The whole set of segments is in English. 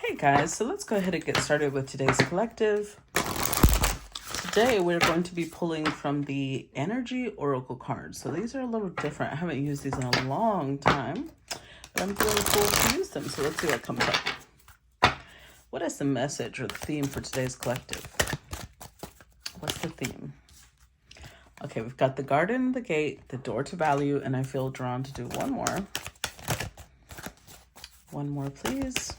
Hey guys, so let's go ahead and get started with today's collective. Today we're going to be pulling from the Energy Oracle cards. So these are a little different. I haven't used these in a long time, but I'm feeling cool to use them. So let's see what comes up. What is the message or the theme for today's collective? What's the theme? Okay, we've got the garden, the gate, the door to value, and I feel drawn to do one more. One more, please.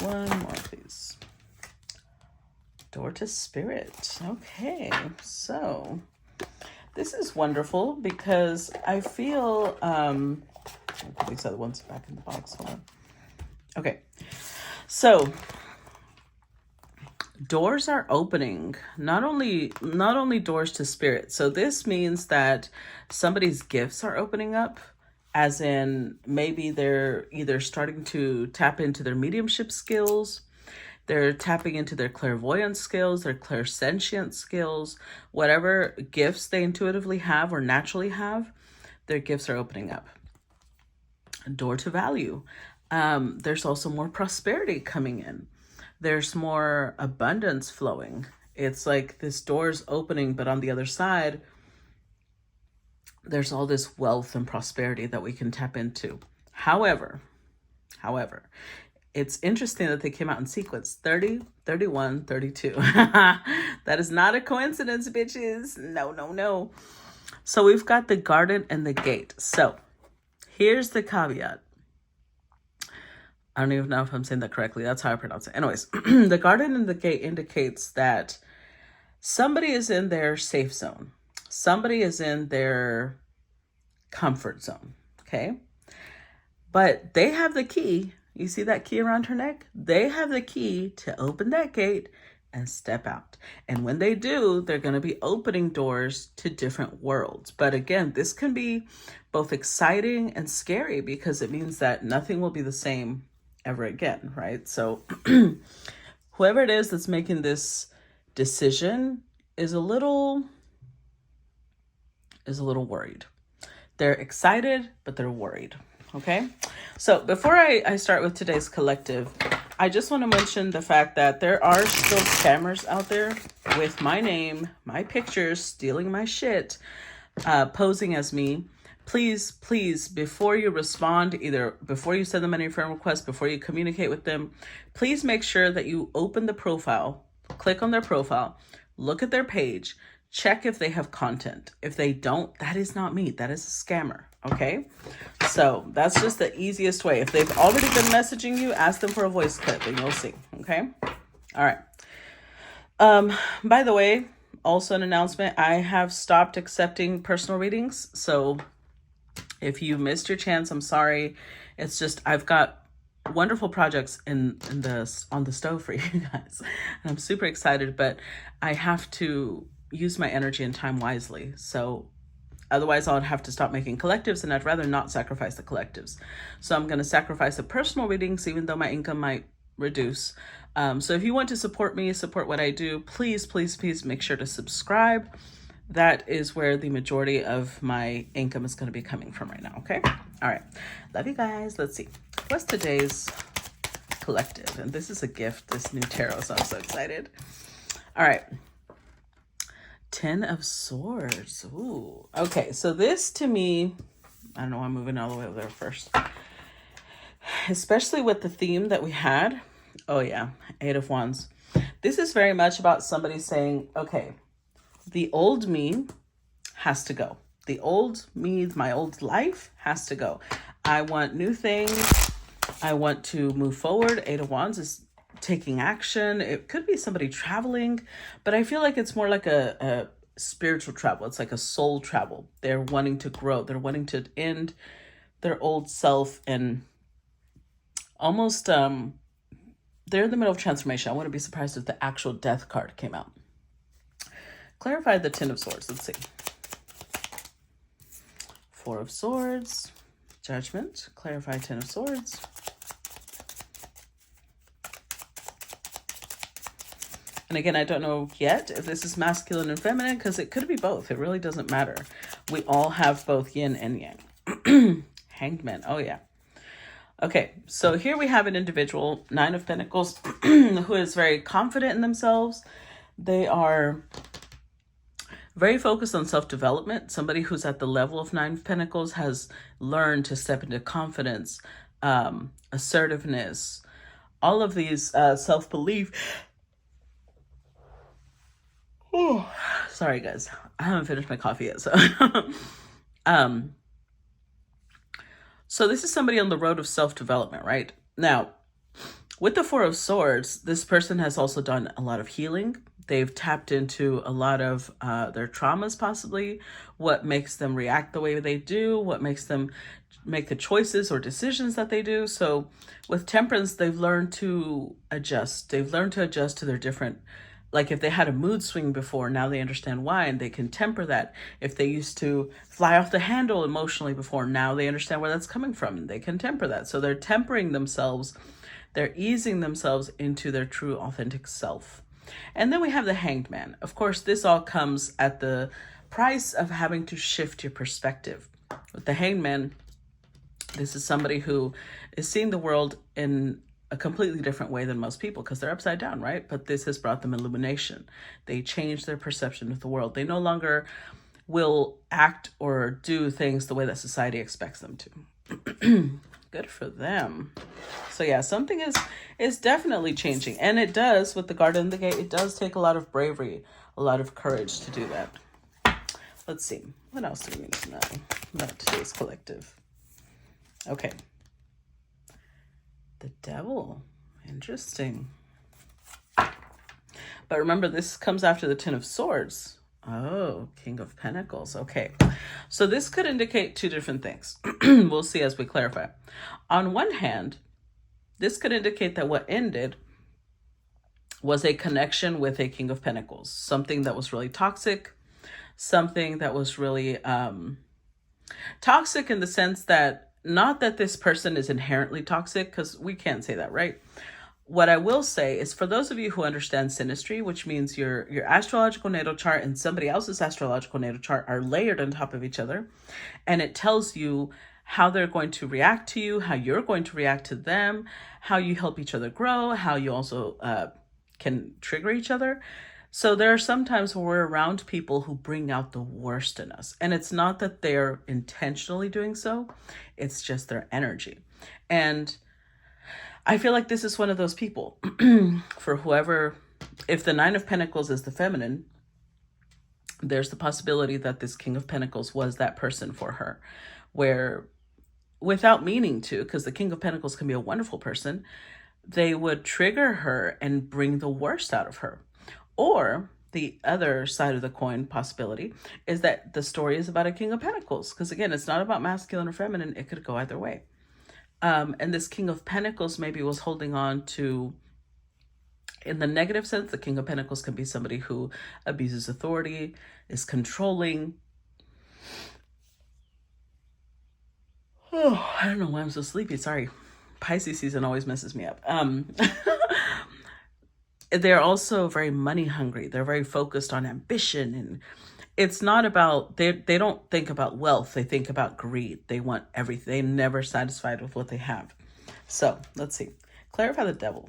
One more, please. Door to spirit. Okay, so this is wonderful because I feel I'll put these other ones back in the box. Hold on. Okay, so doors are opening, not only doors to spirit. So this means that somebody's gifts are opening up, as in maybe they're either starting to tap into their mediumship skills, they're tapping into their clairvoyance skills, their clairsentient skills, whatever gifts they intuitively have or naturally have, their gifts are opening up. Door to value. There's also more prosperity coming in. There's more abundance flowing. It's like this door's opening, but on the other side, there's all this wealth and prosperity that we can tap into. However, it's interesting that they came out in sequence 30, 31, 32. That is not a coincidence, bitches. No. So we've got the garden and the gate. So here's the caveat. I don't even know if I'm saying that correctly. That's how I pronounce it. Anyways, the garden and the gate indicates that somebody is in their safe zone. Somebody is in their comfort zone, okay? But they have the key. You see that key around her neck? They have the key to open that gate and step out. And when they do, they're going to be opening doors to different worlds. But again, this can be both exciting and scary because it means that nothing will be the same ever again, right? So whoever it is that's making this decision is a little worried. They're excited, but they're worried. Okay. So before I start with today's collective, I just want to mention the fact that there are still scammers out there with my name, my pictures, stealing my shit, posing as me. Please, before you respond, either before you send them any friend request, before you communicate with them, please make sure that you open the profile, click on their profile, look at their page, check if they have content. If they don't, that is not me. That is a scammer. Okay. So that's just the easiest way. If they've already been messaging you, ask them for a voice clip and you'll see. Okay. All right. By the way, also an announcement, I have stopped accepting personal readings. So if you missed your chance, I'm sorry. It's just, I've got wonderful projects on the stove for you guys. And I'm super excited, but I have to use my energy and time wisely. So otherwise I would have to stop making collectives, and I'd rather not sacrifice the collectives. So I'm going to sacrifice the personal readings, even though my income might reduce. So if you want to support me, support what I do, please make sure to subscribe. That is where the majority of my income is going to be coming from right now. Okay. All right. Love you guys. Let's see. What's today's collective? And this is a gift, this new tarot. So I'm so excited. All right. 10 of Swords. Ooh. Okay. So this to me, I don't know. I'm moving all the way over there first. Especially with the theme that we had. Oh yeah. 8 of Wands. This is very much about somebody saying, okay, the old me has to go. The old me, my old life has to go. I want new things. I want to move forward. 8 of Wands is taking action. It could be somebody traveling, but I feel like it's more like a spiritual travel. It's like a soul travel. They're wanting to grow. They're wanting to end their old self and almost, they're in the middle of transformation. I wouldn't be surprised if the actual death card came out. Clarify the 10 of Swords. Let's see. 4 of Swords. Judgment. Clarify 10 of Swords. And again, I don't know yet if this is masculine and feminine because it could be both. It really doesn't matter. We all have both yin and yang. Hanged Man. Oh, yeah. Okay, so here we have an individual, Nine of Pentacles, who is very confident in themselves. They are very focused on self-development. Somebody who's at the level of Nine of Pentacles has learned to step into confidence, assertiveness, all of these self-belief. Oh, sorry guys, I haven't finished my coffee yet. So this is somebody on the road of self-development, right? Now, with the Four of Swords, this person has also done a lot of healing. They've tapped into a lot of their traumas, possibly, what makes them react the way they do, what makes them make the choices or decisions that they do. So with Temperance, they've learned to adjust. They've learned to adjust to their different, like if they had a mood swing before, now they understand why, and they can temper that. If they used to fly off the handle emotionally before, now they understand where that's coming from, and they can temper that. So they're tempering themselves. They're easing themselves into their true, authentic self. And then we have the Hanged Man. Of course, this all comes at the price of having to shift your perspective. With the Hanged Man, this is somebody who is seeing the world in a completely different way than most people because they're upside down, right? But this has brought them illumination. They change their perception of the world. They no longer will act or do things the way that society expects them to. Good for them. So yeah, something is definitely changing. And it does, with the Garden of the Gate, it does take a lot of bravery, a lot of courage to do that. Let's see. What else do we need to know about today's collective? Okay. The Devil. Interesting. But remember, this comes after the Ten of Swords. Oh, King of Pentacles. Okay. So this could indicate two different things. We'll see as we clarify. On one hand, this could indicate that what ended was a connection with a King of Pentacles. Something that was really toxic. Something that was really toxic in the sense that, not that this person is inherently toxic, because we can't say that, right? What I will say is, for those of you who understand synastry, which means your astrological natal chart and somebody else's astrological natal chart are layered on top of each other, and it tells you how they're going to react to you, how you're going to react to them, how you help each other grow, how you also can trigger each other. So there are some times where we're around people who bring out the worst in us. And it's not that they're intentionally doing so. It's just their energy. And I feel like this is one of those people. For whoever, if the Nine of Pentacles is the feminine, there's the possibility that this King of Pentacles was that person for her, where without meaning to, because the King of Pentacles can be a wonderful person, they would trigger her and bring the worst out of her. Or the other side of the coin possibility is that the story is about a King of Pentacles. Because again, it's not about masculine or feminine. It could go either way. And this King of Pentacles maybe was holding on to, in the negative sense, the King of Pentacles can be somebody who abuses authority, is controlling. Oh, I don't know why I'm so sleepy. Sorry. Pisces season always messes me up. They're also very money hungry. They're very focused on ambition, and it's not about, they don't think about wealth. They think about greed. They want everything. They're never satisfied with what they have. So let's see. Clarify the Devil.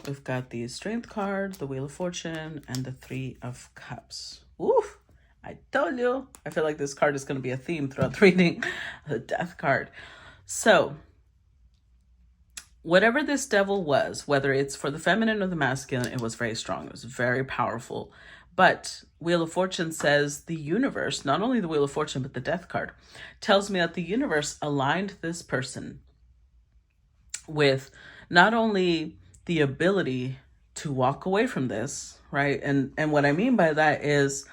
We've got the Strength card, the Wheel of Fortune, and the Three of Cups. Oof. I told you. I feel like this card is going to be a theme throughout the reading. The Death card. So whatever this devil was, whether it's for the feminine or the masculine, it was very strong. It was very powerful. But Wheel of Fortune says the universe, not only the Wheel of Fortune, but the Death card, tells me that the universe aligned this person with not only the ability to walk away from this, right? And what I mean by that is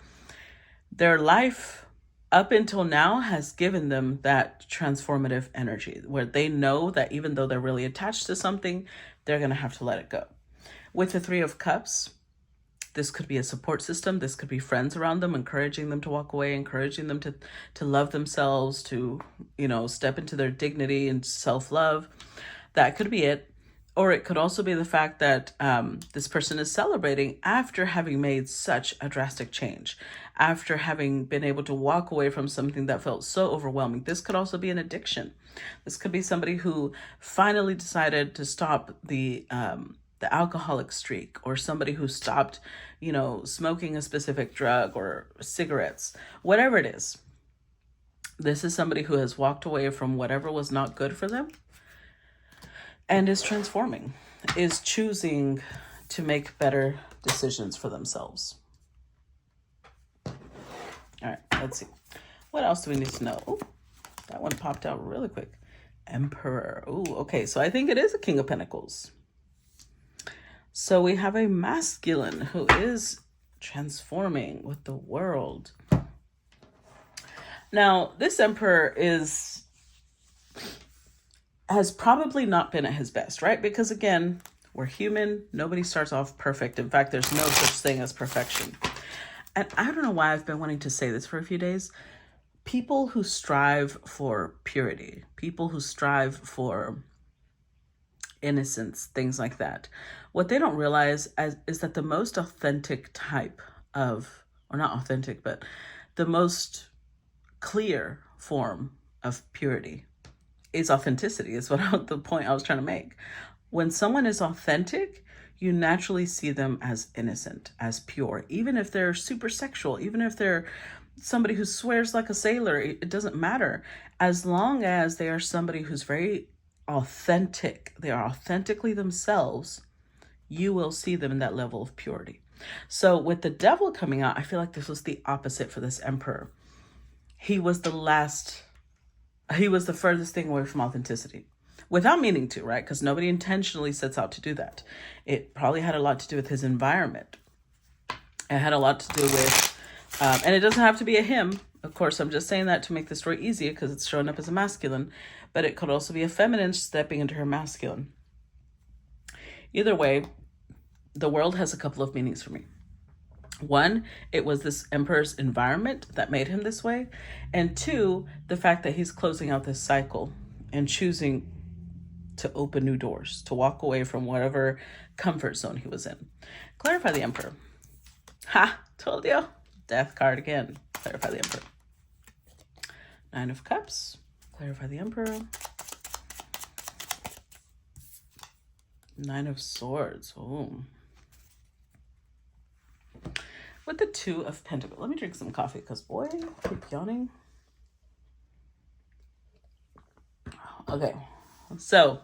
their life up until now has given them that transformative energy where they know that even though they're really attached to something, they're going to have to let it go. With the Three of Cups, this could be a support system. This could be friends around them, encouraging them to walk away, encouraging them to love themselves, to, step into their dignity and self-love. That could be it. Or it could also be the fact that this person is celebrating after having made such a drastic change, after having been able to walk away from something that felt so overwhelming. This could also be an addiction. This could be somebody who finally decided to stop the alcoholic streak, or somebody who stopped, smoking a specific drug or cigarettes, whatever it is. This is somebody who has walked away from whatever was not good for them and is transforming, is choosing to make better decisions for themselves. All right, let's see. What else do we need to know? Oh, that one popped out really quick. Emperor. Oh, okay. So I think it is a King of Pentacles. So we have a masculine who is transforming with the world. Now, this Emperor has probably not been at his best, right? Because again, we're human. Nobody starts off perfect. In fact, there's no such thing as perfection. And I don't know why I've been wanting to say this for a few days. People who strive for purity, people who strive for innocence, things like that, what they don't realize is that the most authentic type of, or not authentic, but the most clear form of purity is authenticity, is the point I was trying to make. When someone is authentic, you naturally see them as innocent, as pure, even if they're super sexual, even if they're somebody who swears like a sailor, it doesn't matter. As long as they are somebody who's very authentic, they are authentically themselves, you will see them in that level of purity. So with the Devil coming out, I feel like this was the opposite for this Emperor. He was the furthest thing away from authenticity, without meaning to, right? Because nobody intentionally sets out to do that. It probably had a lot to do with his environment. It had a lot to do with, and it doesn't have to be a him. Of course, I'm just saying that to make the story easier because it's showing up as a masculine, but it could also be a feminine stepping into her masculine. Either way, the world has a couple of meanings for me. One, it was this Emperor's environment that made him this way. And two, the fact that he's closing out this cycle and choosing to open new doors, to walk away from whatever comfort zone he was in. Clarify the Emperor. Ha, told you. Death card again. Clarify the Emperor. Nine of Cups. Clarify the Emperor. Nine of Swords. Oh. With the Two of Pentacles. Let me drink some coffee because, boy, I keep yawning. Okay. So,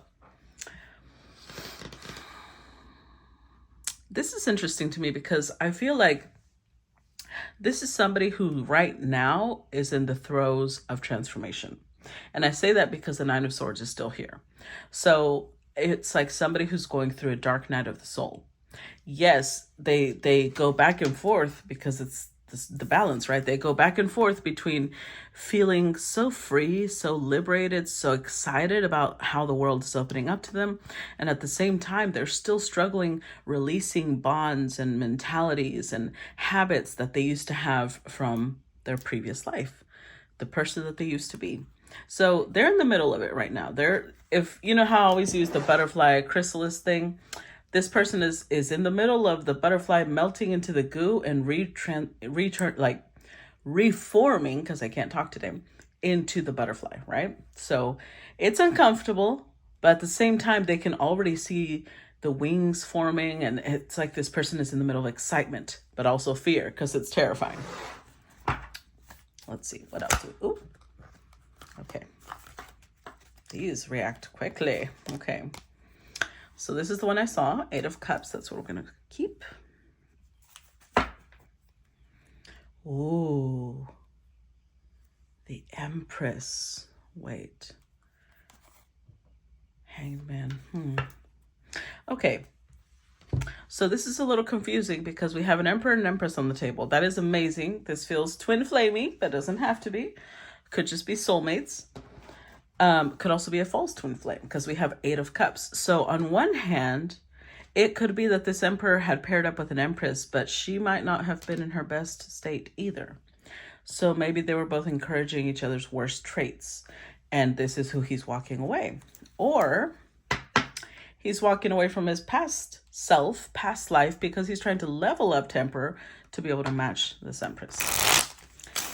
this is interesting to me because I feel like this is somebody who right now is in the throes of transformation. And I say that because the Nine of Swords is still here. So it's like somebody who's going through a dark night of the soul. Yes, they go back and forth because it's the balance, right? They go back and forth between feeling so free, so liberated, so excited about how the world is opening up to them. And at the same time, they're still struggling releasing bonds and mentalities and habits that they used to have from their previous life, the person that they used to be. So they're in the middle of it right now. If you know how I always use the butterfly chrysalis thing, this person is in the middle of the butterfly melting into the goo and reforming, because I can't talk today, into the butterfly, right? So it's uncomfortable, but at the same time, they can already see the wings forming, and it's like this person is in the middle of excitement, but also fear, because it's terrifying. Let's see, what else? Ooh. Okay. These react quickly. Okay. So this is the one I saw, Eight of Cups. That's what we're going to keep. Ooh. The Empress. Wait. Hanged Man. Okay. So this is a little confusing because we have an Emperor and an Empress on the table. That is amazing. This feels twin flamey, but doesn't have to be. Could just be soulmates. Could also be a false twin flame because we have Eight of Cups. So on one hand, it could be that this Emperor had paired up with an Empress, but she might not have been in her best state either. So maybe they were both encouraging each other's worst traits, and this is who he's walking away. Or he's walking away from his past self, past life, because he's trying to level up temper to be able to match this Empress.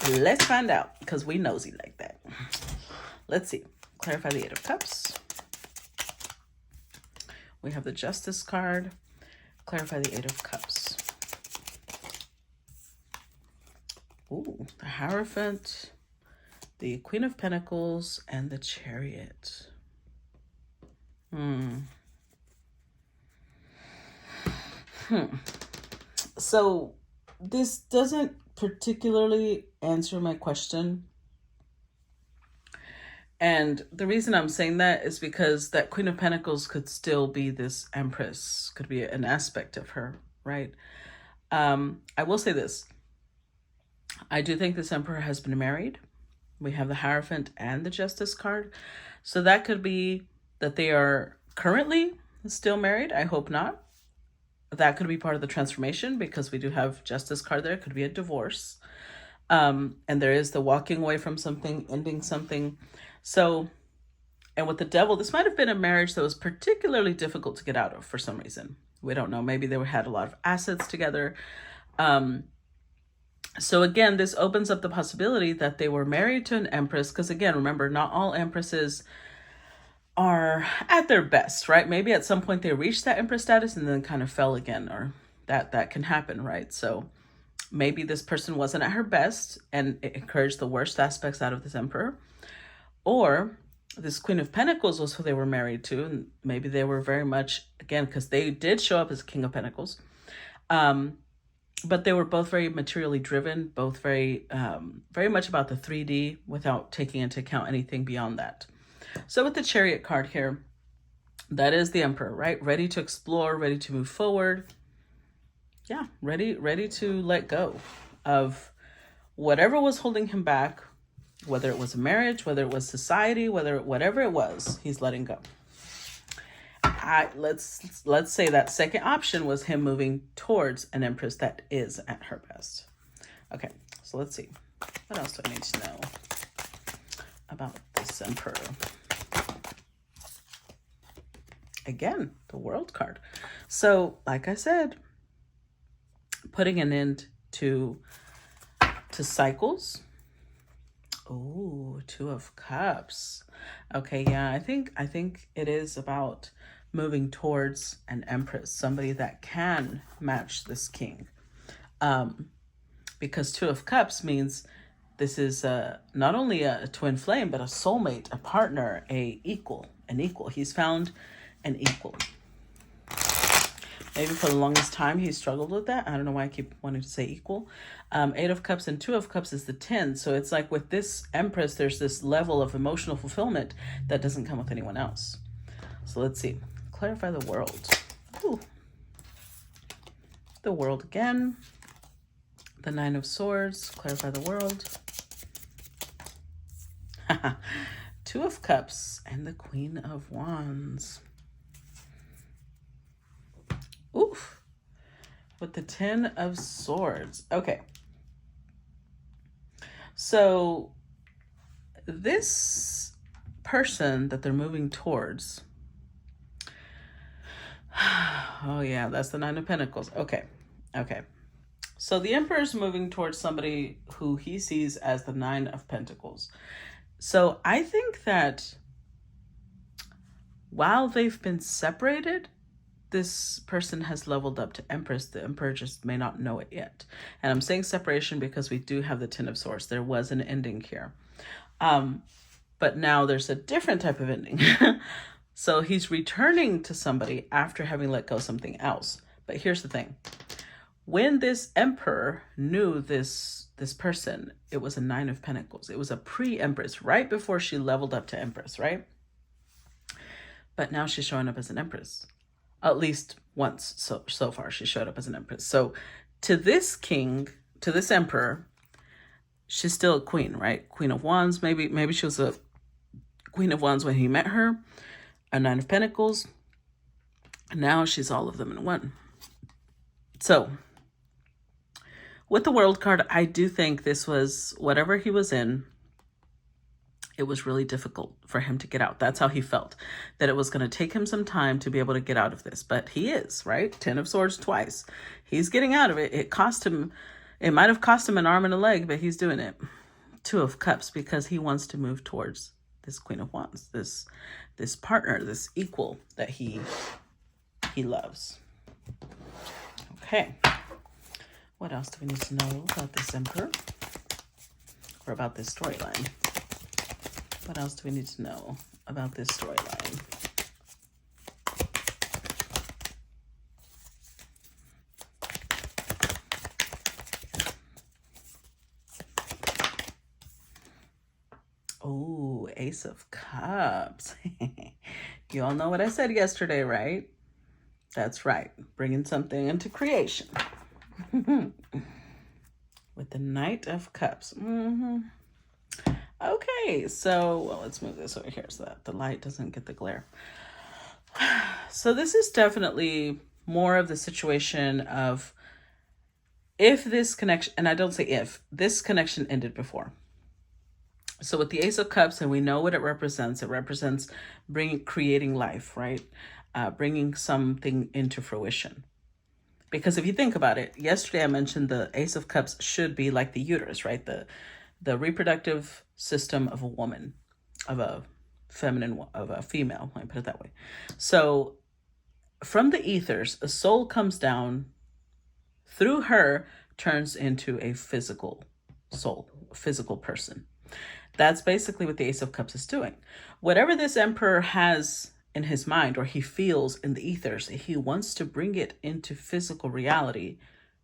Let's find out, because we nosy like that. Let's see. Clarify the Eight of Cups. We have the Justice card. Clarify the Eight of Cups. Ooh, the Hierophant, the Queen of Pentacles, and the Chariot. So this doesn't particularly answer my question. And the reason I'm saying that is because that Queen of Pentacles could still be this Empress, could be an aspect of her, right? I will say this. I do think this Emperor has been married. We have the Hierophant and the Justice card. So that could be that they are currently still married. I hope not. That could be part of the transformation, because we do have Justice card there. It could be a divorce. And there is the walking away from something, ending something. So, and with the Devil, this might have been a marriage that was particularly difficult to get out of for some reason. We don't know. Maybe they had a lot of assets together. So again, this opens up the possibility that they were married to an Empress. Because again, remember, not all Empresses are at their best, right? Maybe at some point they reached that Empress status and then kind of fell again, or that can happen, right? So maybe this person wasn't at her best and it encouraged the worst aspects out of this Emperor. Or this Queen of Pentacles was who they were married to, and maybe they were very much, again, because they did show up as King of Pentacles, but they were both very materially driven, both very much about the 3D without taking into account anything beyond that. So with the Chariot card here, that is the Emperor, right? Ready to explore, ready to move forward. Yeah, ready to let go of whatever was holding him back, whether it was a marriage, whether it was society, whatever it was, he's letting go. Let's say that second option was him moving towards an Empress that is at her best. Okay, so let's see. What else do I need to know about this Emperor? Again, the World card. So, like I said, putting an end to cycles. Oh, Two of Cups. Okay, yeah, I think it is about moving towards an Empress, somebody that can match this king. Because Two of Cups means this is not only a twin flame, but a soulmate, a partner, an equal. He's found an equal. Maybe for the longest time he struggled with that. I don't know why I keep wanting to say equal. Eight of Cups and Two of Cups is the 10. So it's like with this Empress, there's this level of emotional fulfillment that doesn't come with anyone else. So let's see. Clarify the World. Ooh. The World again. The Nine of Swords. Clarify the World. Two of Cups and the Queen of Wands. Oof. With the 10 of Swords. Okay. So this person that they're moving towards. Oh yeah, that's the Nine of Pentacles. Okay. So the Emperor's moving towards somebody who he sees as the Nine of Pentacles. So I think that while they've been separated, this person has leveled up to Empress. The Emperor just may not know it yet. And I'm saying separation because we do have the 10 of Swords. There was an ending here. But now there's a different type of ending. So he's returning to somebody after having let go of something else. But here's the thing. When this Emperor knew this person, it was a Nine of Pentacles. It was a pre-Empress, right before she leveled up to Empress, right? But now she's showing up as an Empress. At least once so far she showed up as an Empress. So to this king, to this Emperor, she's still a queen, right? Queen of Wands. Maybe she was a Queen of Wands when he met her. A Nine of Pentacles. Now she's all of them in one. So with the World card, I do think this was whatever he was in. it was really difficult for him to get out. That's how he felt, that it was going to take him some time to be able to get out of this. But he is, right? 10 of Swords twice. He's getting out of it. It cost him, it might have cost him an arm and a leg, but he's doing it. 2 of Cups, because he wants to move towards this Queen of Wands, this partner, this equal that he loves. Okay. What else do we need to know about this Emperor? Or about this storyline? What else do we need to know about this storyline? Oh, Ace of Cups. You all know what I said yesterday, right? That's right. Bringing something into creation. With the Knight of Cups. Okay, so well, let's move this over here so that the light doesn't get the glare. So this is definitely more of the situation of if this connection, and I don't say if, this connection ended before. So with the Ace of Cups, and we know what it represents creating life, right? Bringing something into fruition. Because if you think about it, yesterday I mentioned the Ace of Cups should be like the uterus, right? The reproductive system of a woman, of a female, let me put it that way. So from the ethers, a soul comes down, through her turns into a physical soul, a physical person. That's basically what the Ace of Cups is doing. Whatever this Emperor has in his mind, or he feels in the ethers, he wants to bring it into physical reality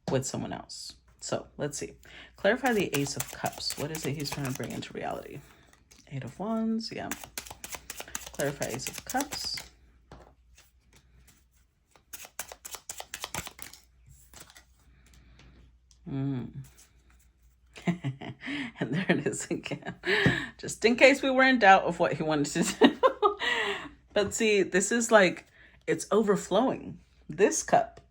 with someone else. So let's see. Clarify the Ace of Cups. What is it he's trying to bring into reality? 8 of Wands, yeah. Clarify Ace of Cups. And there it is again. Just in case we were in doubt of what he wanted to do. But see, this is like, it's overflowing. This cup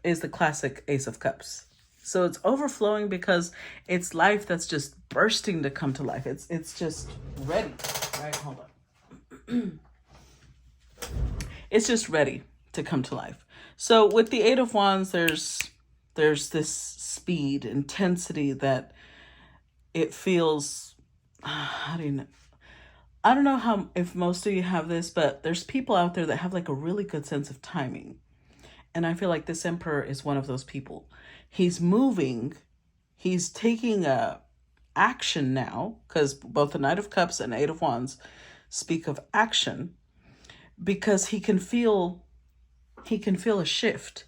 is the classic Ace of Cups. So it's overflowing because it's life that's just bursting to come to life. It's just ready, right? Hold on. It's just ready to come to life. So with the 8 of Wands, there's this speed, intensity that it feels, how do you know? I don't know how, if most of you have this, but there's people out there that have like a really good sense of timing. And I feel like this Emperor is one of those people. He's moving, he's taking action now, because both the Knight of Cups and 8 of Wands speak of action, because he can feel a shift.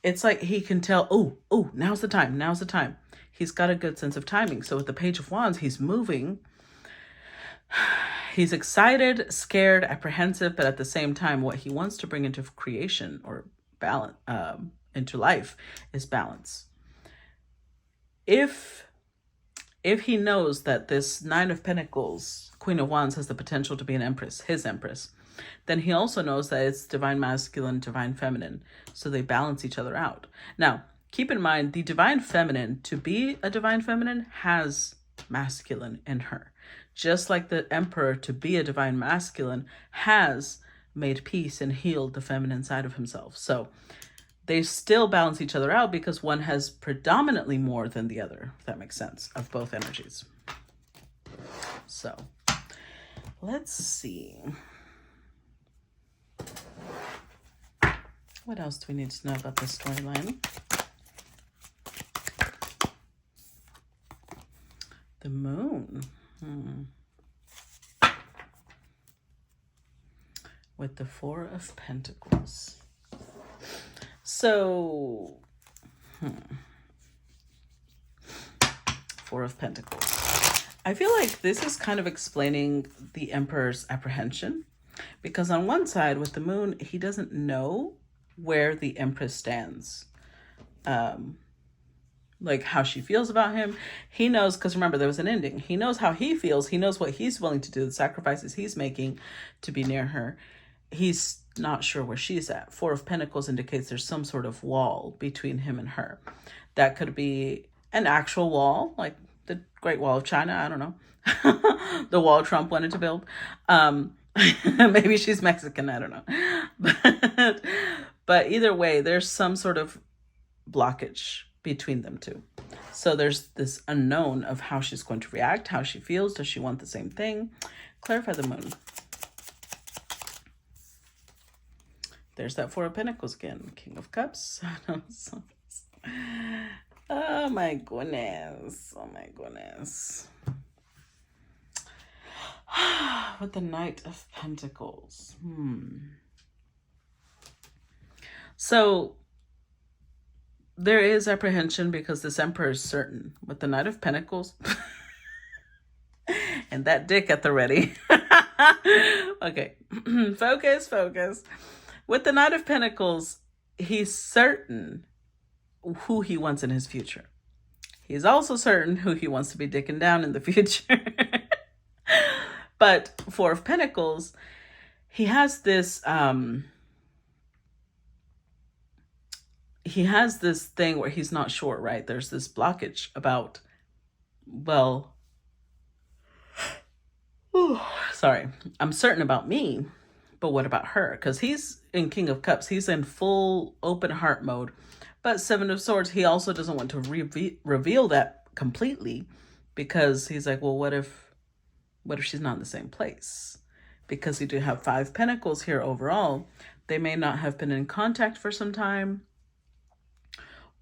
It's like he can tell, oh, now's the time. He's got a good sense of timing. So with the Page of Wands, he's moving. He's excited, scared, apprehensive, but at the same time, what he wants to bring into creation or balance, into life, is balance. If he knows that this 9 of Pentacles, Queen of Wands, has the potential to be an empress, his empress, then he also knows that it's divine masculine, divine feminine, so they balance each other out. Now, keep in mind, the divine feminine, to be a divine feminine, has masculine in her. Just like the Emperor, to be a divine masculine, has made peace and healed the feminine side of himself. So they still balance each other out because one has predominantly more than the other, if that makes sense, of both energies. So let's see. What else do we need to know about this storyline? The Moon. With the 4 of Pentacles. So, 4 of Pentacles. I feel like this is kind of explaining the Emperor's apprehension, because on one side with the Moon, he doesn't know where the Empress stands. Like how she feels about him. He knows, because remember, there was an ending. He knows how he feels. He knows what he's willing to do, the sacrifices he's making to be near her. He's not sure where she's at. 4 of Pentacles indicates there's some sort of wall between him and her. That could be an actual wall, like the Great Wall of China. I don't know. The wall Trump wanted to build. Maybe she's Mexican. I don't know. But either way, there's some sort of blockage between them two. So there's this unknown of how she's going to react, how she feels. Does she want the same thing? Clarify the moon. There's that Four of Pentacles again. King of Cups. Oh my goodness. Oh my goodness. With the Knight of Pentacles. So there is apprehension because this Emperor is certain. With the Knight of Pentacles. And that dick at the ready. Okay. Focus. With the Knight of Pentacles, he's certain who he wants in his future. He's also certain who he wants to be dicking down in the future. But Four of Pentacles, he has this thing where he's not sure, right? There's this blockage about, well, sorry, I'm certain about me, but what about her? Because he's in King of Cups. He's in full open heart mode. But Seven of Swords, he also doesn't want to reveal that completely, because he's like, well, what if she's not in the same place? Because you do have Five Pentacles here overall. They may not have been in contact for some time.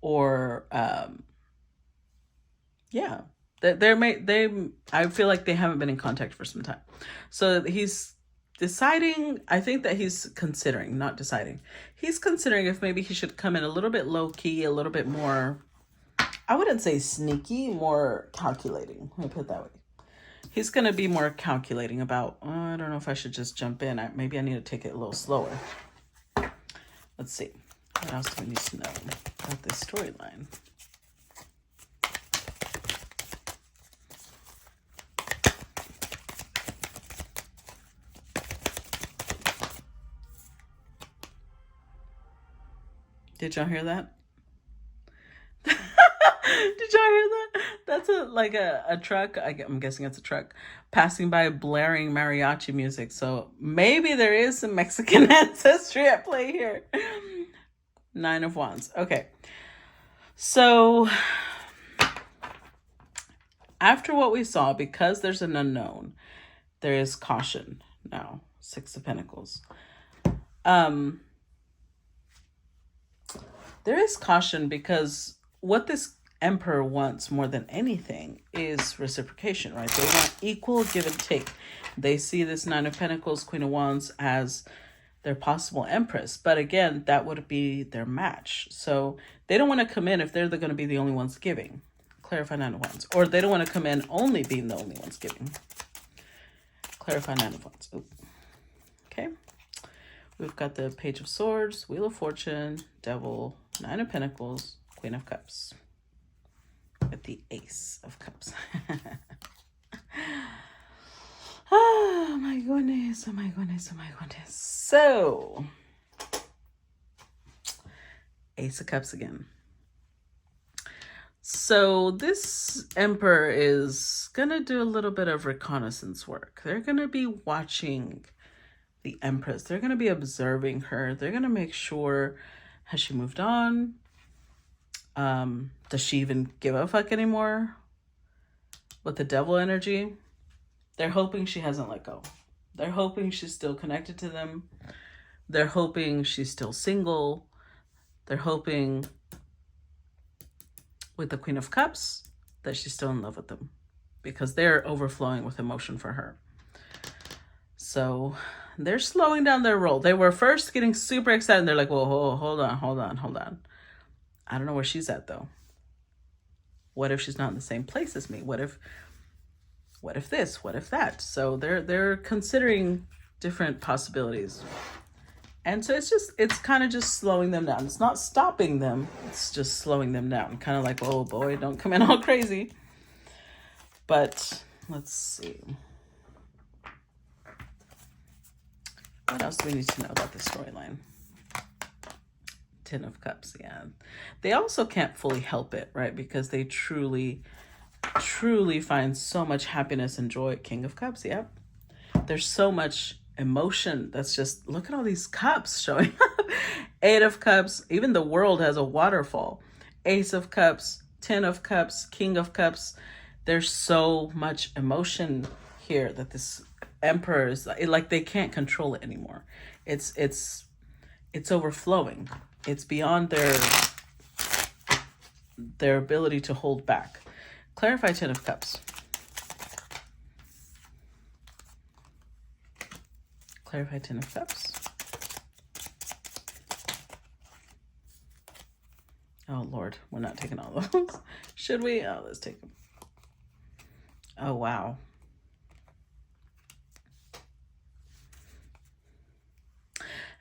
Or, yeah. I feel like they haven't been in contact for some time. So he's deciding, I think that he's considering, not deciding. He's considering if maybe he should come in a little bit low key, a little bit more, I wouldn't say sneaky, more calculating. Let me put it that way. He's going to be more calculating about, I don't know if I should just jump in. Maybe I need to take it a little slower. Let's see. What else do we need to know about this storyline? Did y'all hear that? Did y'all hear that? That's a truck. I'm guessing it's a truck passing by blaring mariachi music. So maybe there is some Mexican ancestry at play here. Nine of Wands. Okay. So after what we saw, because there's an unknown, there is caution now. Six of Pentacles. There is caution because what this Emperor wants more than anything is reciprocation, right? They want equal give and take. They see this Nine of Pentacles, Queen of Wands as their possible Empress. But again, that would be their match. So they don't want to come in if they're going to be the only ones giving. Clarify Nine of Wands. Or they don't want to come in only being the only ones giving. Clarify Nine of Wands. Ooh. Okay. We've got the Page of Swords, Wheel of Fortune, Devil, Nine of Pentacles, Queen of Cups. With the Ace of Cups. Oh my goodness, oh my goodness, oh my goodness. So, Ace of Cups again. So this Emperor is going to do a little bit of reconnaissance work. They're going to be watching the Empress. They're going to be observing her. They're going to make sure, has she moved on? Does she even give a fuck anymore? With the Devil energy, they're hoping she hasn't let go. They're hoping she's still connected to them. They're hoping she's still single. They're hoping with the Queen of Cups that she's still in love with them, because they're overflowing with emotion for her. So they're slowing down their roll. They were first getting super excited. And they're like, whoa, hold on. I don't know where she's at though. What if she's not in the same place as me? What if this? What if that? So they're considering different possibilities. And so it's kind of just slowing them down. It's not stopping them. It's just slowing them down. Kind of like, oh boy, don't come in all crazy. But let's see. What else do we need to know about this storyline? Ten of Cups, yeah. They also can't fully help it, right? Because they truly truly find so much happiness and joy. King of Cups, yep. There's so much emotion that's just, look at all these cups showing up. Eight of Cups, even the world has a waterfall. Ace of Cups, 10 of Cups, King of Cups. There's so much emotion here that this Emperor is like they can't control it anymore. It's overflowing. It's beyond their ability to hold back. Clarify 10 of Cups. Clarify 10 of Cups. Oh, Lord. We're not taking all of those. Should we? Oh, let's take them. Oh, wow.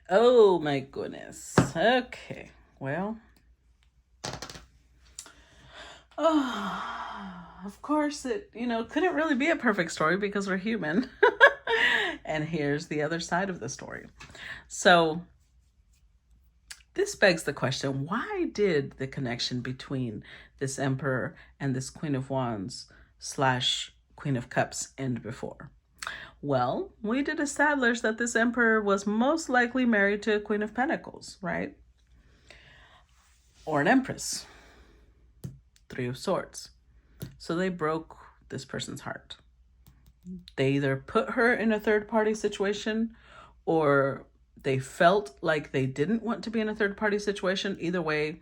Oh, my goodness. Okay. Well. Oh, of course it, couldn't really be a perfect story because we're human. And here's the other side of the story. So this begs the question, why did the connection between this Emperor and this Queen of Wands / Queen of Cups end before? Well, we did establish that this Emperor was most likely married to a Queen of Pentacles, right? Or an Empress. Three of Swords. So they broke this person's heart. They either put her in a third-party situation, or they felt like they didn't want to be in a third-party situation. Either way,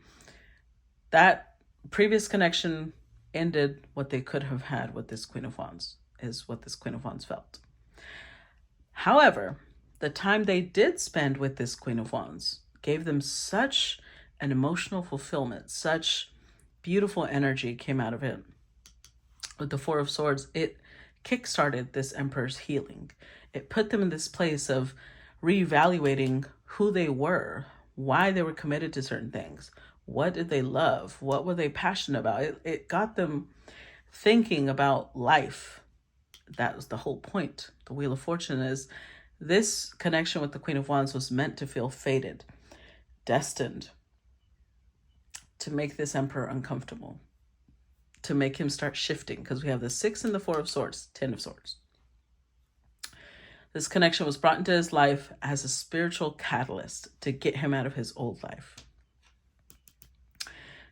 that previous connection ended what they could have had with this Queen of Wands, is what this Queen of Wands felt. However, the time they did spend with this Queen of Wands gave them such an emotional fulfillment, such beautiful energy came out of it. With the Four of Swords, it kickstarted this Emperor's healing. It put them in this place of reevaluating who they were, why they were committed to certain things, what did they love, what were they passionate about. It got them thinking about life. That was the whole point. The Wheel of Fortune is this connection with the Queen of Wands was meant to feel fated, destined to make this Emperor uncomfortable, to make him start shifting, because we have the 6 and the 4 of Swords, 10 of Swords. This connection was brought into his life as a spiritual catalyst to get him out of his old life.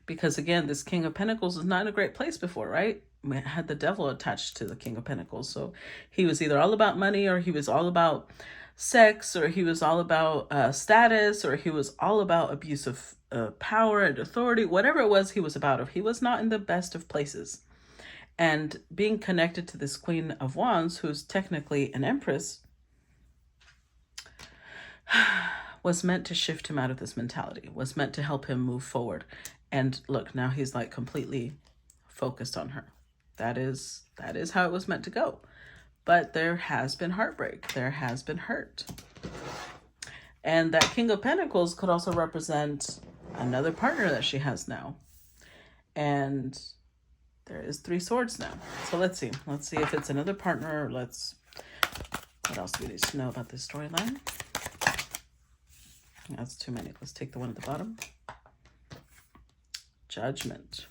Because again, this King of Pentacles was not in a great place before, right? We had the devil attached to the King of Pentacles. So he was either all about money, or he was all about sex, or he was all about status, or he was all about abuse of power and authority. Whatever it was he was about, he was not in the best of places. And being connected to this Queen of Wands, who's technically an Empress, was meant to shift him out of this mentality, was meant to help him move forward. And look, now he's like completely focused on her. That is how it was meant to go. But there has been heartbreak. There has been hurt. And that King of Pentacles could also represent another partner that she has now. And there is 3 swords now. So let's see. Let's see if it's another partner. What else do we need to know about this storyline? That's too many. Let's take the one at the bottom. Judgment.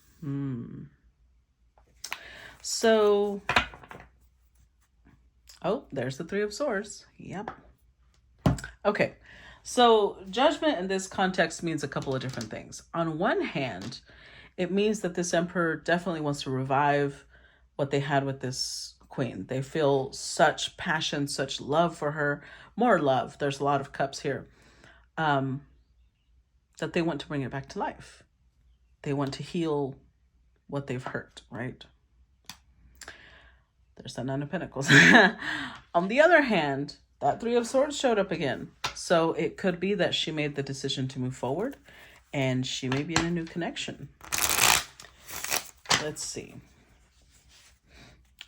So, oh, there's the 3 of Swords. Yep. Okay. So judgment in this context means a couple of different things. On one hand, it means that this Emperor definitely wants to revive what they had with this Queen. They feel such passion, such love for her, more love. There's a lot of cups here, that they want to bring it back to life. They want to heal what they've hurt, right? There's that 9 of Pentacles. On the other hand, that 3 of Swords showed up again. So it could be that she made the decision to move forward, and she may be in a new connection. Let's see.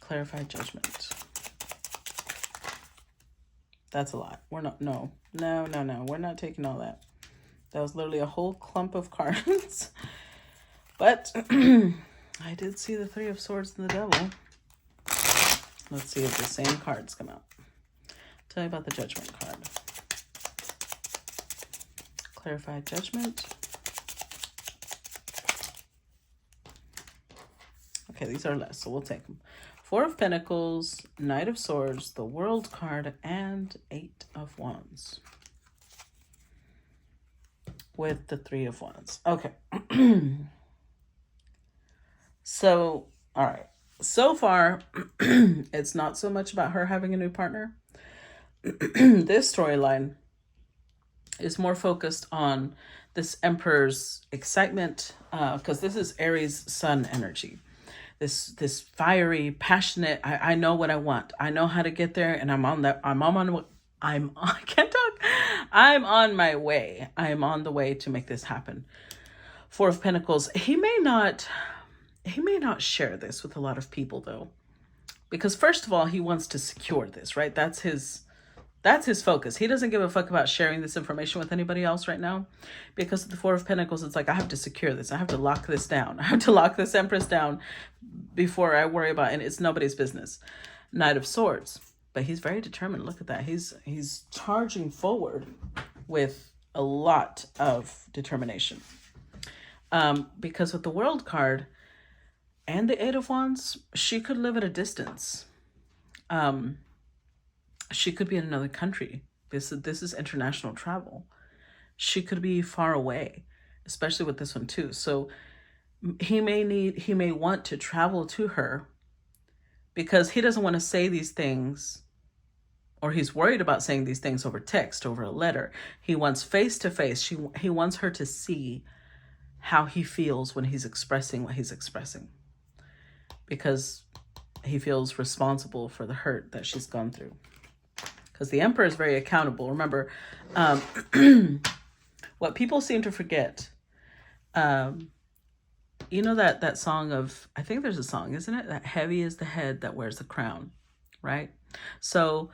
Clarify judgment. That's a lot. We're not, no. We're not taking all that. That was literally a whole clump of cards. But I did see the 3 of Swords and the Devil. Let's see if the same cards come out. Tell you about the Judgment card. Clarify judgment. Okay, these are less, so we'll take them. Four of Pentacles, Knight of Swords, the World card, and Eight of Wands. With the Three of Wands. Okay. So, all right. So far, it's not so much about her having a new partner. This storyline is more focused on this Emperor's excitement, because this is Aries Sun energy. This fiery, passionate, I know what I want. I know how to get there, and I can't talk. I'm on my way. I'm on the way to make this happen. Four of Pentacles. He may not share this with a lot of people, though, because first of all, he wants to secure this, right? That's his focus. He doesn't give a fuck about sharing this information with anybody else right now, because of the Four of Pentacles, it's like, I have to secure this. I have to lock this down. I have to lock this Empress down before I worry about it. And it's nobody's business. Knight of Swords. But he's very determined. Look at that. He's charging forward with a lot of determination. Because with the World card and the Eight of Wands, she could live at a distance. She could be in another country. This is international travel. She could be far away, especially with this one too. So he may want to travel to her because he doesn't want to say these things, or he's worried about saying these things over text, over a letter. He wants face to face. He wants her to see how he feels when he's expressing what he's expressing, because he feels responsible for the hurt that she's gone through. Because the Emperor is very accountable. Remember, what people seem to forget, you know that song of, I think there's a song, isn't it? That heavy is the head that wears the crown, right? So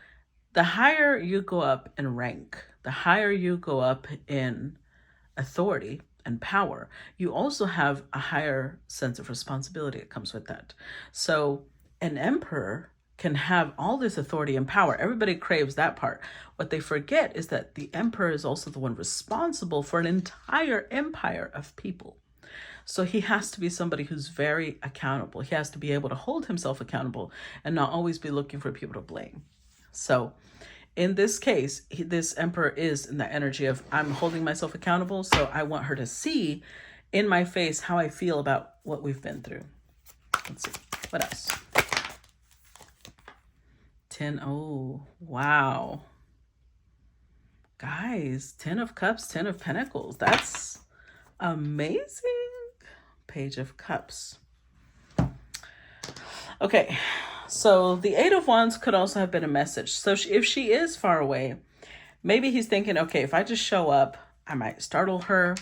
the higher you go up in rank, the higher you go up in authority and power, you also have a higher sense of responsibility that comes with that. So an emperor can have all this authority and power. Everybody craves that part. What they forget is that the emperor is also the one responsible for an entire empire of people. So he has to be somebody who's very accountable. He has to be able to hold himself accountable and not always be looking for people to blame. So in this case, this emperor is in the energy of, I'm holding myself accountable, so I want her to see in my face how I feel about what we've been through. Let's see. What else? 10. Oh, wow. Guys, 10 of Cups, 10 of Pentacles. That's amazing. Page of Cups. Okay, so the Eight of Wands could also have been a message. So if she is far away, maybe he's thinking, okay, if I just show up, I might startle her.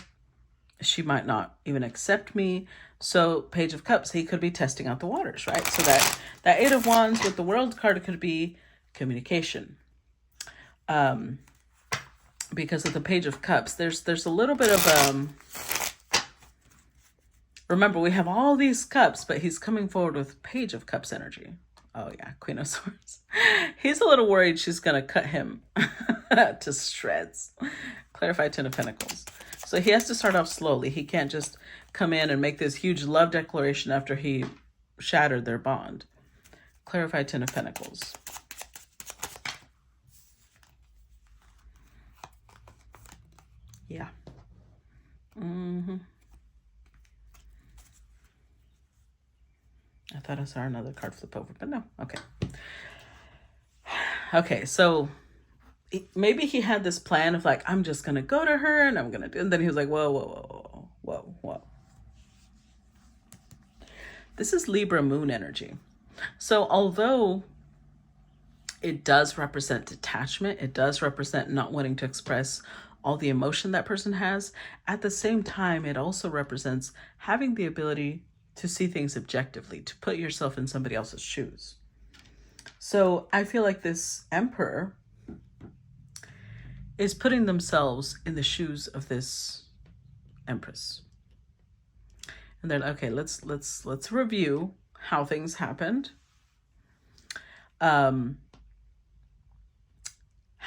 She might not even accept me. So Page of Cups, he could be testing out the waters, right? So that Eight of Wands with the World card could be communication. Because of the Page of Cups, there's a little bit of remember, we have all these cups, but he's coming forward with Page of Cups energy. Oh yeah, Queen of Swords. He's a little worried she's gonna cut him to shreds. Clarify 10 of Pentacles. So he has to start off slowly. He can't just come in and make this huge love declaration after he shattered their bond. Clarify 10 of Pentacles. Yeah. I thought I saw another card flip over, but no. Okay. Okay, so maybe he had this plan of like, I'm just going to go to her and I'm going to do, and then he was like, whoa. This is Libra moon energy. So although it does represent detachment, it does represent not wanting to express all the emotion that person has, at the same time, it also represents having the ability to see things objectively, to put yourself in somebody else's shoes. So I feel like this emperor is putting themselves in the shoes of this empress. And then, okay, let's review how things happened. How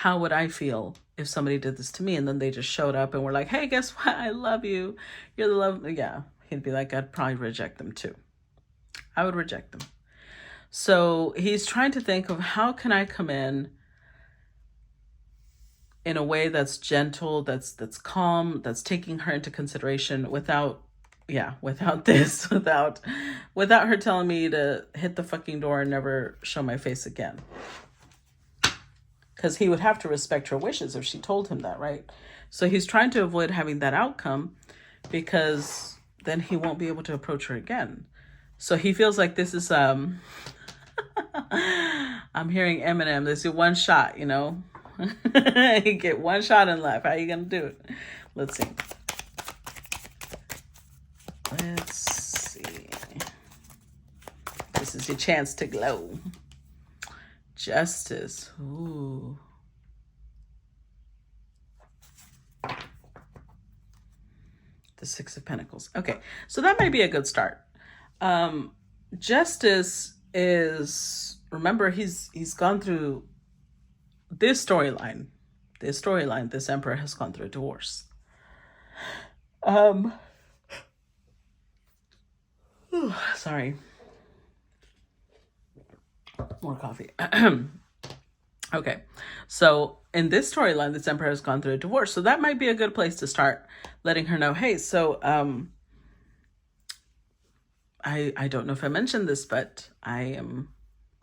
would I feel if somebody did this to me and then they just showed up and were like, hey, guess what? I love you. You're the love. Yeah. He'd be like, I'd probably reject them too. I would reject them. So he's trying to think of how can I come in a way that's gentle, that's calm, that's taking her into consideration without this, without her telling me to hit the fucking door and never show my face again. Because he would have to respect her wishes if she told him that, right? So he's trying to avoid having that outcome because then he won't be able to approach her again. So he feels like this is I'm hearing Eminem. This is one shot, you know. You get one shot in life. How are you gonna do it? Let's see. This is your chance to glow. Justice. Ooh. The Six of Pentacles. Okay, so that might be a good start. Justice is, remember, he's gone through this storyline. This emperor has gone through a divorce. Sorry. More coffee. Okay, so in this storyline, this emperor has gone through a divorce. So that might be a good place to start, letting her know, hey, so I don't know if I mentioned this, but I am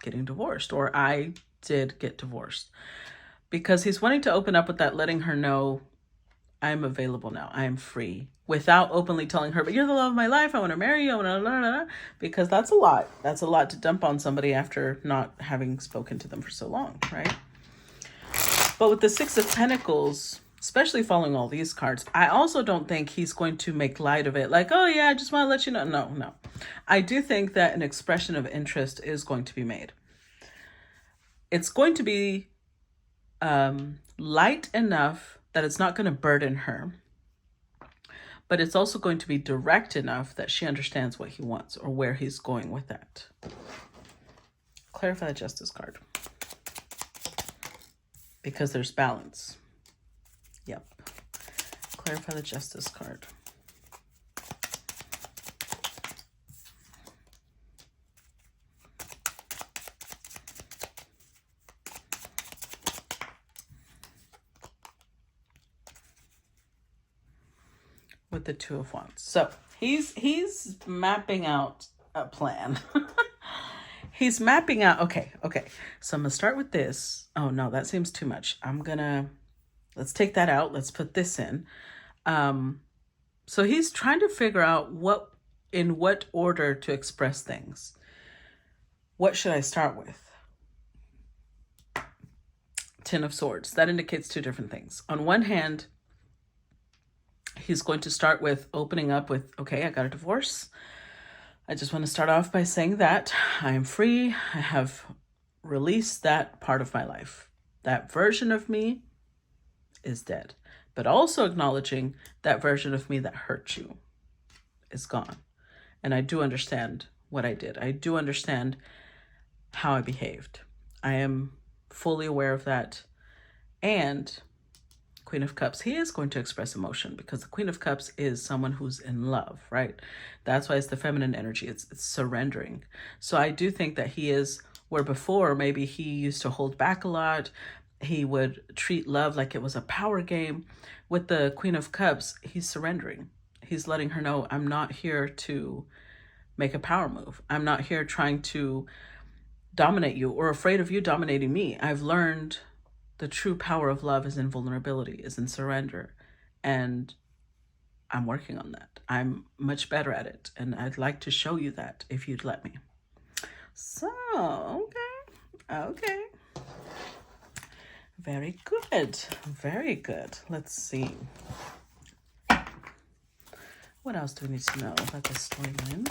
getting divorced, or I did get divorced. Because he's wanting to open up with that, letting her know, I'm available now. I am free, without openly telling her, but you're the love of my life. I want to marry you. I want to, because that's a lot. That's a lot to dump on somebody after not having spoken to them for so long, right? But with the Six of Pentacles, especially following all these cards, I also don't think he's going to make light of it. Like, oh yeah, I just want to let you know. No. I do think that an expression of interest is going to be made. It's going to be light enough that it's not going to burden her, but it's also going to be direct enough that she understands what he wants or where he's going with that. Clarify the Justice card, because there's balance. Yep. Clarify the Justice card. With the Two of Wands. So he's mapping out a plan. He's mapping out, okay. So I'm gonna start with this. Oh no, that seems too much. Let's take that out. Let's put this in. So he's trying to figure out in what order to express things. What should I start with? Ten of Swords. That indicates two different things. On one hand, he's going to start with opening up with, okay, I got a divorce. I just want to start off by saying that I am free. I have released that part of my life. That version of me is dead. But also acknowledging that version of me that hurt you is gone. And I do understand what I did. I do understand how I behaved. I am fully aware of that. And Queen of Cups, he is going to express emotion, because the Queen of Cups is someone who's in love, right? That's why it's the feminine energy. It's surrendering. So I do think that he is, where before maybe he used to hold back a lot. He would treat love like it was a power game. With the Queen of Cups, he's surrendering. He's letting her know, I'm not here to make a power move. I'm not here trying to dominate you or afraid of you dominating me. I've learned the true power of love is in vulnerability, is in surrender. And I'm working on that. I'm much better at it. And I'd like to show you that if you'd let me. So, okay. Very good. Very good. Let's see. What else do we need to know about this storyline?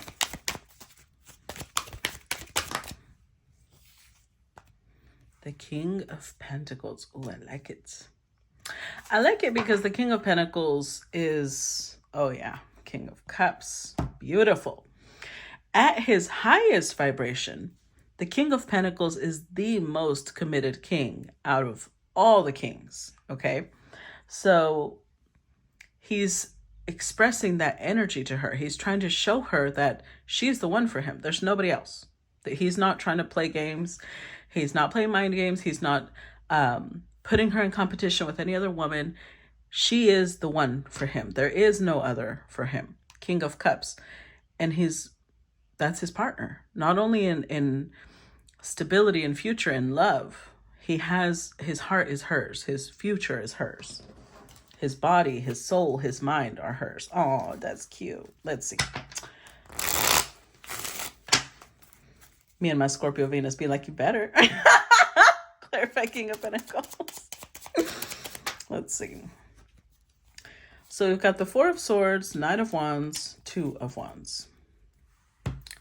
The King of Pentacles. Oh, I like it. I like it because the King of Pentacles is, oh yeah, King of Cups. Beautiful. At his highest vibration, the King of Pentacles is the most committed king out of all the kings, okay? So he's expressing that energy to her. He's trying to show her that she's the one for him. There's nobody else. That he's not trying to play games. He's not playing mind games. He's not putting her in competition with any other woman. She is the one for him. There is no other for him. King of Cups. And that's his partner. Not only in stability and future and love. His heart is hers. His future is hers. His body, his soul, his mind are hers. Oh, that's cute. Let's see. Me and my Scorpio Venus be like, you better. Clarify King of Pentacles. Let's see. So we've got the Four of Swords, Knight of Wands, Two of Wands.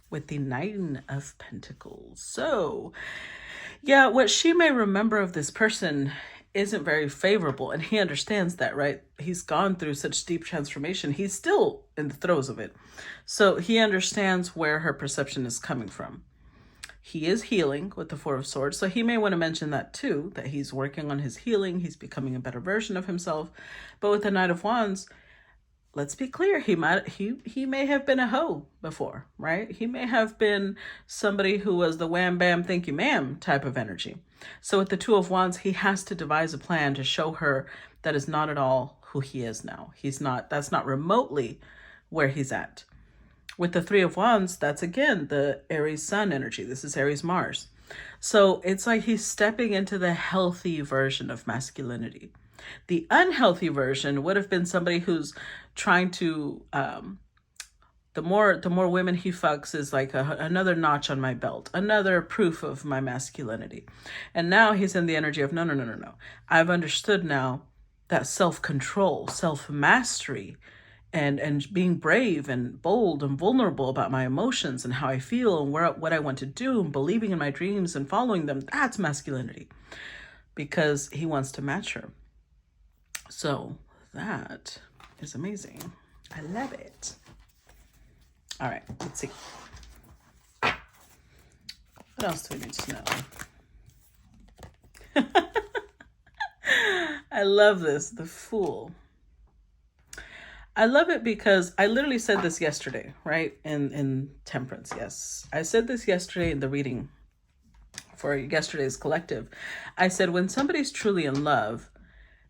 With the Nine of Pentacles. So, yeah, what she may remember of this person isn't very favorable, and he understands that, right? He's gone through such deep transformation. He's still in the throes of it. So he understands where her perception is coming from. He is healing with the Four of Swords, so he may want to mention that too, that he's working on his healing, he's becoming a better version of himself. But with the Knight of Wands, let's be clear, he may have been a hoe before, right? He may have been somebody who was the wham bam thank you ma'am type of energy. So with the Two of Wands, he has to devise a plan to show her that is not at all who he is now. That's not remotely where he's at. With the Three of Wands, that's again the Aries Sun energy. This is Aries Mars. So it's like he's stepping into the healthy version of masculinity. The unhealthy version would have been somebody who's trying to, the more women he fucks is like another notch on my belt, another proof of my masculinity. And now he's in the energy of, no. I've understood now that self-control, self-mastery, and being brave and bold and vulnerable about my emotions and how I feel and what I want to do and believing in my dreams and following them, that's masculinity. Because he wants to match her. So that is amazing. I love it. All right, let's see. What else do we need to know? I love this, the Fool. I love it because I literally said this yesterday, right? In Temperance, yes. I said this yesterday in the reading for yesterday's collective. I said, when somebody's truly in love,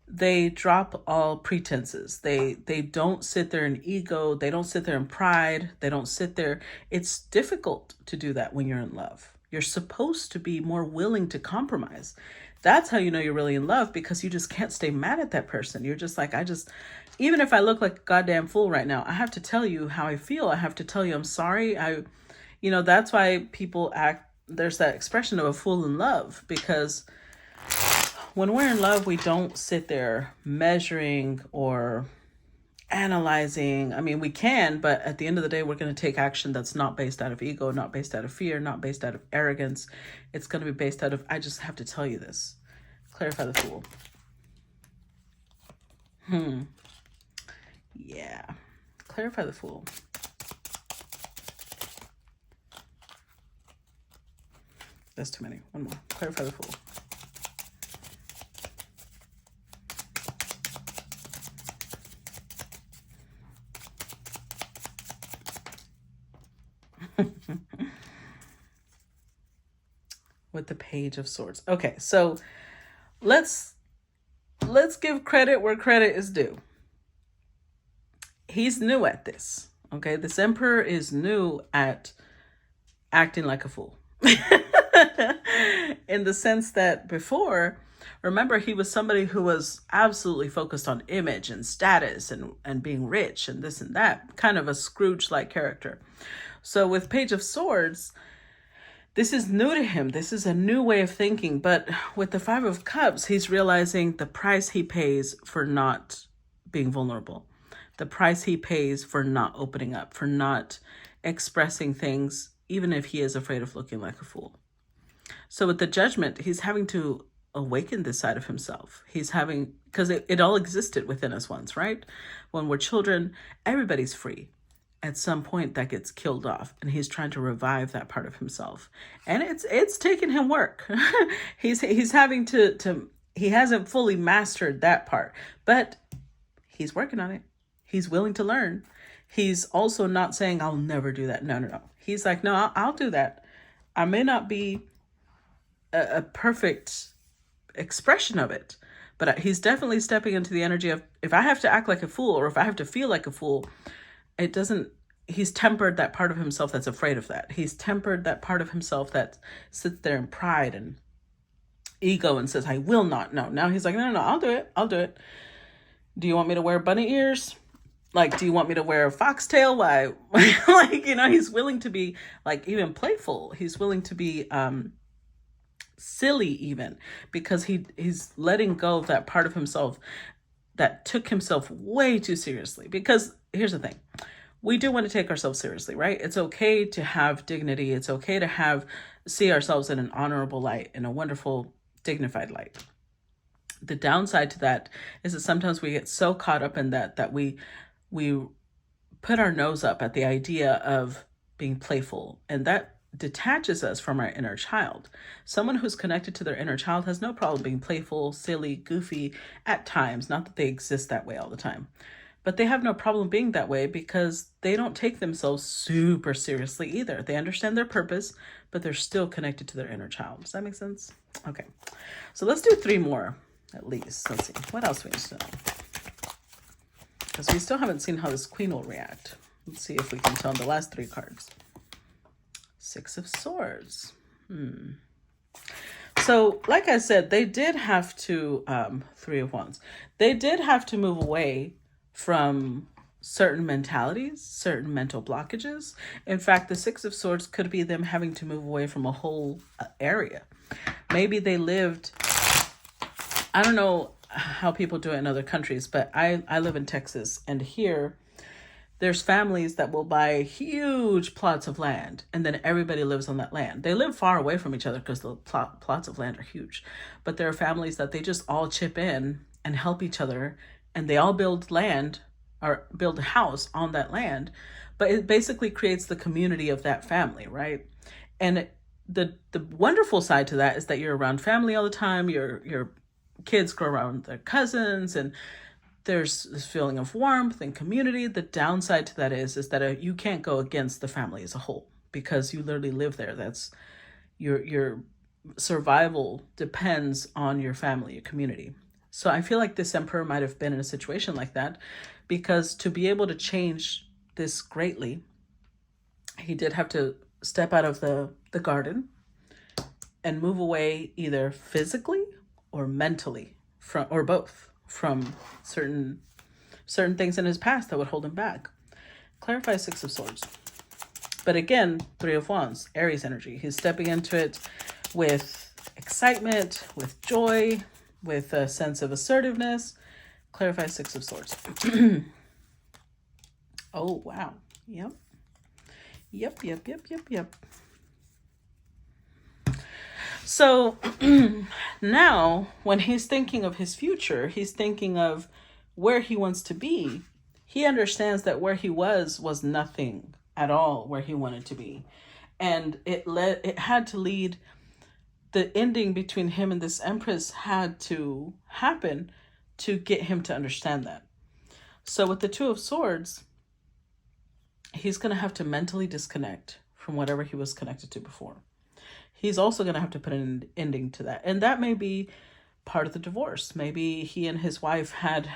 they drop all pretenses. They don't sit there in ego. They don't sit there in pride. They don't sit there. It's difficult to do that when you're in love. You're supposed to be more willing to compromise. That's how you know you're really in love, because you just can't stay mad at that person. You're just like, even if I look like a goddamn fool right now, I have to tell you how I feel. I have to tell you I'm sorry. That's why people act, there's that expression of a fool in love, because when we're in love, we don't sit there measuring or analyzing. I mean, we can, but at the end of the day, we're going to take action that's not based out of ego, not based out of fear, not based out of arrogance. It's going to be based out of, I just have to tell you this. Clarify the Fool. Yeah. Clarify the Fool. That's too many. One more. Clarify the Fool. With the Page of Swords. Okay, so let's give credit where credit is due. He's new at this. Okay, this Emperor is new at acting like a fool. In the sense that before, remember, he was somebody who was absolutely focused on image and status and being rich and this and that, kind of a Scrooge-like character. So with Page of Swords, this is new to him. This is a new way of thinking. But with the Five of Cups, he's realizing the price he pays for not being vulnerable. The price he pays for not opening up, for not expressing things, even if he is afraid of looking like a fool. So with the Judgment, he's having to awaken this side of himself. Because it all existed within us once, right? When we're children, everybody's free. At some point that gets killed off, and he's trying to revive that part of himself. And it's taken him work. he's having to he hasn't fully mastered that part, but he's working on it. He's willing to learn. He's also not saying, I'll never do that. No, no, no. He's like, no, I'll do that. I may not be a perfect expression of it, but he's definitely stepping into the energy of, if I have to act like a fool or if I have to feel like a fool, it doesn't, he's tempered that part of himself that's afraid of that. He's tempered that part of himself that sits there in pride and ego and says, I will not. No, now he's like, no, no, no, I'll do it. I'll do it. Do you want me to wear bunny ears? Like, do you want me to wear a foxtail? Why? Like, he's willing to be like even playful. He's willing to be silly even, because he's letting go of that part of himself that took himself way too seriously. Because here's the thing. We do want to take ourselves seriously, right? It's okay to have dignity. It's okay to see ourselves in an honorable light, in a wonderful, dignified light. The downside to that is that sometimes we get so caught up in that we put our nose up at the idea of being playful, and that detaches us from our inner child. Someone who's connected to their inner child has no problem being playful, silly, goofy at times. Not that they exist that way all the time, but they have no problem being that way because they don't take themselves super seriously either. They understand their purpose, but they're still connected to their inner child. Does that make sense? Okay. So let's do 3 more at least. Let's see. What else we need to know? Because we still haven't seen how this queen will react. Let's see if we can tell the last 3 cards. 6 of Swords. So, like I said, they did have to, 3 of Wands. They did have to move away from certain mentalities, certain mental blockages. In fact, the 6 of Swords could be them having to move away from a whole area. Maybe they lived, I don't know how people do it in other countries, but I live in Texas, and here there's families that will buy huge plots of land, and then everybody lives on that land. They live far away from each other because the plots of land are huge. But there are families that they just all chip in and help each other, and they all build land or build a house on that land. But it basically creates the community of that family, right? And the wonderful side to that is that you're around family all the time. Your kids grow around their cousins, and there's this feeling of warmth and community. The downside to that is that you can't go against the family as a whole because you literally live there. That's your survival depends on your family, your community. So I feel like this emperor might have been in a situation like that, because to be able to change this greatly, he did have to step out of the garden and move away either physically or mentally or both from certain things in his past that would hold him back. Clarify 6 of Swords. But again, 3 of Wands, Aries energy. He's stepping into it with excitement, with joy, with a sense of assertiveness. Clarify 6 of Swords. Oh, wow. Yep. So now when he's thinking of his future, he's thinking of where he wants to be. He understands that where he was nothing at all where he wanted to be. And it had to lead, the ending between him and this Empress had to happen to get him to understand that. So with the 2 of Swords, he's going to have to mentally disconnect from whatever he was connected to before. He's also going to have to put an ending to that. And that may be part of the divorce. Maybe he and his wife had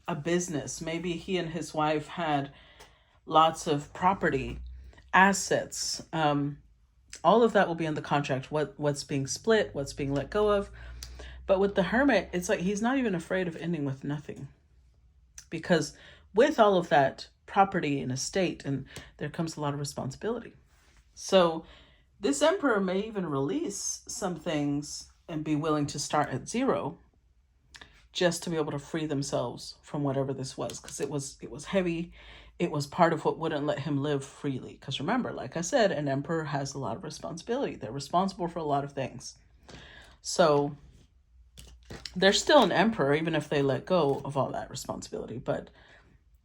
a business. Maybe he and his wife had lots of property, assets. All of that will be in the contract. What's being split, what's being let go of. But with the Hermit, it's like he's not even afraid of ending with nothing. Because with all of that property and estate, and there comes a lot of responsibility. So this Emperor may even release some things and be willing to start at 0 just to be able to free themselves from whatever this was. Because it was heavy. It was part of what wouldn't let him live freely. Because remember, like I said, an Emperor has a lot of responsibility. They're responsible for a lot of things. So they're still an Emperor, even if they let go of all that responsibility. But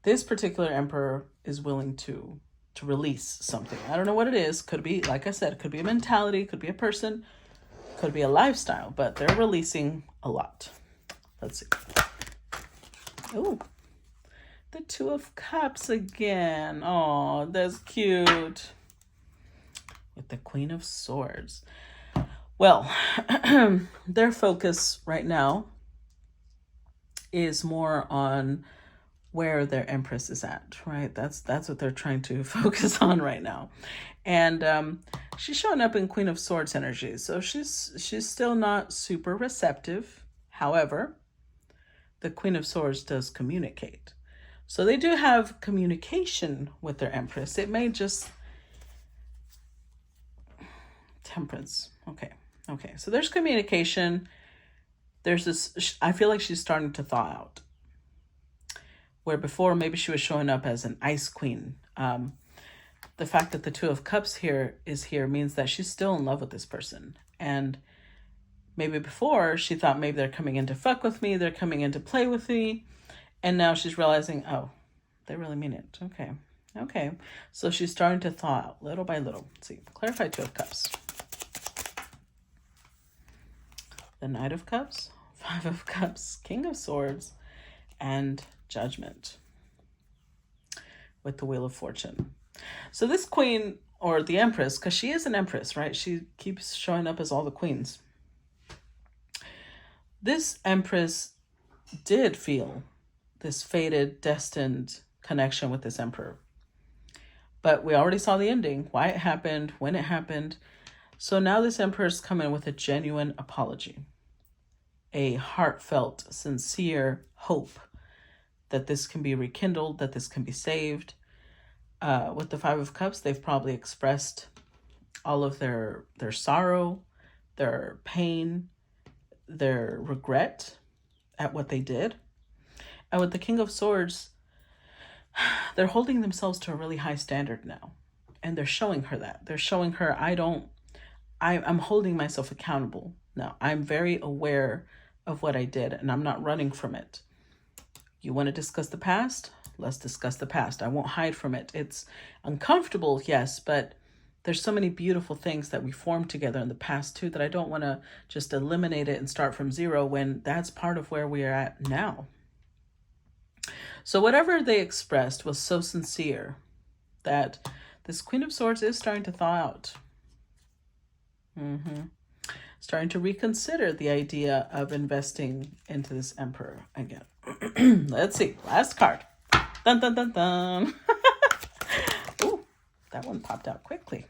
this particular Emperor is willing to release something. I don't know what it is. Could be, like I said, it could be a mentality, could be a person, could be a lifestyle, but they're releasing a lot. Let's see. Oh, The Two of Cups again. Oh, that's cute. With the Queen of Swords. Well, their focus right now is more on where their Empress is at, right? That's what they're trying to focus on right now. And she's showing up in Queen of Swords energy. So she's still not super receptive. However, the Queen of Swords does communicate. So they do have communication with their Empress. It may just... Temperance. Okay. So there's communication. There's this... I feel like she's starting to thaw out. Where before, maybe she was showing up as an ice queen. The fact that the Two of Cups is here means that she's still in love with this person. And maybe before, she thought maybe they're coming in to fuck with me. They're coming in to play with me. And now she's realizing, oh, they really mean it. Okay. So she's starting to thaw out little by little. Let's see. Clarify Two of Cups. The Knight of Cups, Five of Cups, King of Swords, and Judgment with the Wheel of Fortune. So this queen, or the Empress, because she is an Empress, right? She keeps showing up as all the queens. This Empress did feel this fated, destined connection with this Emperor. But we already saw the ending, why it happened, when it happened. So now this Emperor's coming with a genuine apology. A heartfelt, sincere hope that this can be rekindled, that this can be saved. With the Five of Cups, they've probably expressed all of their sorrow, their pain, their regret at what they did. And with the King of Swords, they're holding themselves to a really high standard now. And they're showing her that. They're showing her, I'm holding myself accountable now. I'm very aware of what I did, and I'm not running from it. You want to discuss the past? Let's discuss the past. I won't hide from it. It's uncomfortable, yes, but there's so many beautiful things that we formed together in the past too that I don't want to just eliminate it and start from zero when that's part of where we are at now. So whatever they expressed was so sincere that this Queen of Swords is starting to thaw out. Starting to reconsider the idea of investing into this Emperor again. Let's see. Last card. Dun, dun, dun, dun. Ooh, that one popped out quickly.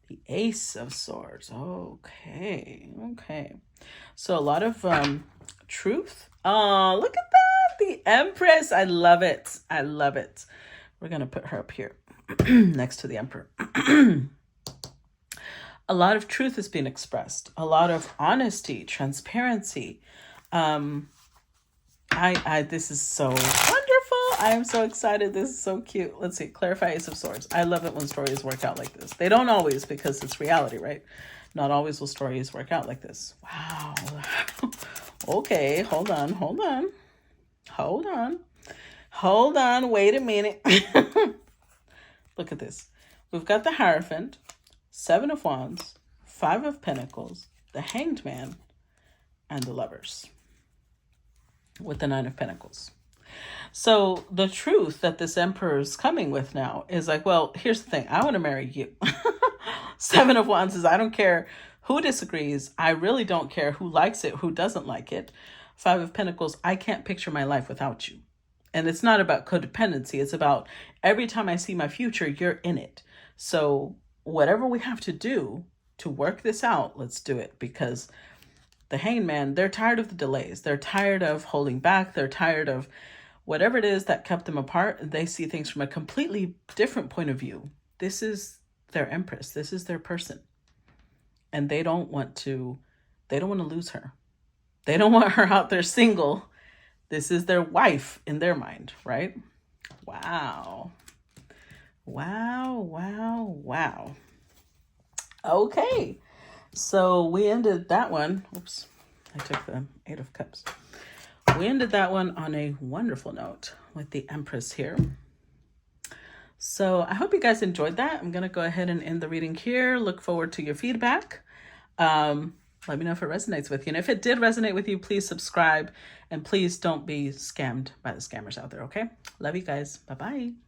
The Ace of Swords. Okay. So a lot of truth. Oh, look at that. The Empress. I love it. We're going to put her up here next to the Emperor. A lot of truth is being expressed. A lot of honesty, transparency. This is so wonderful. I am so excited. This is so cute. Let's see. Clarify Ace of Swords. I love it when stories work out like this. They don't always, because it's reality, right? Not always will stories work out like this. Wow. Okay. Hold on. Wait a minute. Look at this. We've got the Hierophant, Seven of Wands, Five of Pentacles, the Hanged Man, and the Lovers with the Nine of Pentacles. So the truth that this Emperor is coming with now is like, well, here's the thing. I want to marry you. Seven of Wands is, I don't care who disagrees. I really don't care who likes it, who doesn't like it. Five of Pentacles, I can't picture my life without you. And it's not about codependency. It's about every time I see my future, you're in it. So whatever we have to do to work this out, let's do it. Because the Hanged Man, they're tired of the delays. They're tired of holding back. They're tired of whatever it is that kept them apart. They see things from a completely different point of view. This is their Empress. This is their person. And they don't want to lose her. They don't want her out there single. This is their wife in their mind, right? Wow. Okay. So we ended that one. Oops. I took the Eight of Cups. We ended that one on a wonderful note with the Empress here. So I hope you guys enjoyed that. I'm going to go ahead and end the reading here. Look forward to your feedback. Let me know if it resonates with you. And if it did resonate with you, please subscribe. And please don't be scammed by the scammers out there, okay? Love you guys. Bye-bye.